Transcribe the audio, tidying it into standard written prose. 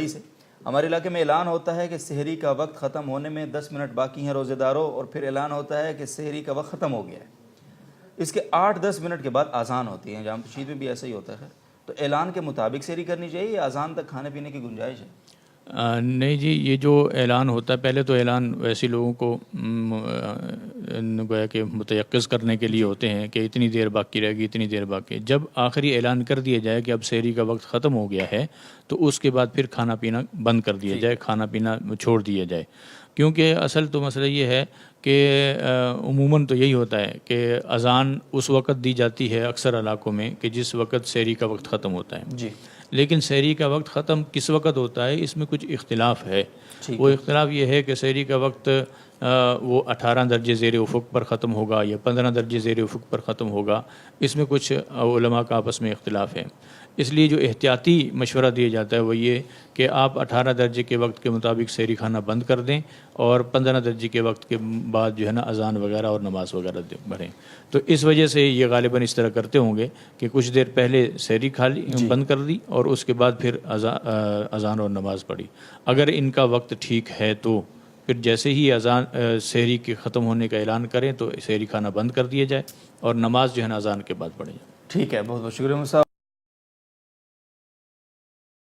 سے ہمارے علاقے میں اعلان ہوتا ہے کہ سحری کا وقت ختم ہونے میں 10 منٹ باقی ہیں روزے داروں، اور پھر اعلان ہوتا ہے کہ سحری کا وقت ختم ہو گیا ہے۔ اس کے 8-10 منٹ کے بعد اذان ہوتی ہے، جامع مسجد میں بھی ایسا ہی ہوتا ہے۔ تو اعلان کے مطابق سحری کرنی چاہیے یا اذان تک کھانے پینے کی گنجائش ہے؟ نہیں جی، یہ جو اعلان ہوتا ہے، پہلے تو اعلان ویسے لوگوں کو گویا کہ متیقظ کرنے کے لیے ہوتے ہیں کہ اتنی دیر باقی رہے گی، اتنی دیر باقی۔ جب آخری اعلان کر دیا جائے کہ اب سحری کا وقت ختم ہو گیا ہے تو اس کے بعد پھر کھانا پینا بند کر دیا جائے، کھانا پینا چھوڑ دیا جائے، کیونکہ اصل تو مسئلہ یہ ہے کہ عموماً تو یہی ہوتا ہے کہ اذان اس وقت دی جاتی ہے اکثر علاقوں میں کہ جس وقت سحری کا وقت ختم ہوتا ہے، جی، لیکن سحری کا وقت ختم کس وقت ہوتا ہے اس میں کچھ اختلاف ہے۔ وہ اختلاف یہ ہے کہ سحری کا وقت وہ 18 درجے زیر افق پر ختم ہوگا یا 15 درجے زیر افق پر ختم ہوگا، اس میں کچھ علماء کا آپس میں اختلاف ہے۔ اس لیے جو احتیاطی مشورہ دیا جاتا ہے وہ یہ کہ آپ 18 درجے کے وقت کے مطابق سحری کھانا بند کر دیں اور 15 درجے کے وقت کے بعد جو ہے نا اذان وغیرہ اور نماز وغیرہ پڑھیں۔ تو اس وجہ سے یہ غالباً اس طرح کرتے ہوں گے کہ کچھ دیر پہلے سحری کھا لی، بند کر دی، اور اس کے بعد پھر اذان اور نماز پڑھی۔ اگر ان کا وقت ٹھیک ہے تو پھر جیسے ہی اذان سحری کے ختم ہونے کا اعلان کریں تو سحری کھانا بند کر دیا جائے اور نماز جو ہے نا اذان کے بعد پڑھی جائے۔ ٹھیک ہے، بہت بہت شکریہ صاحب۔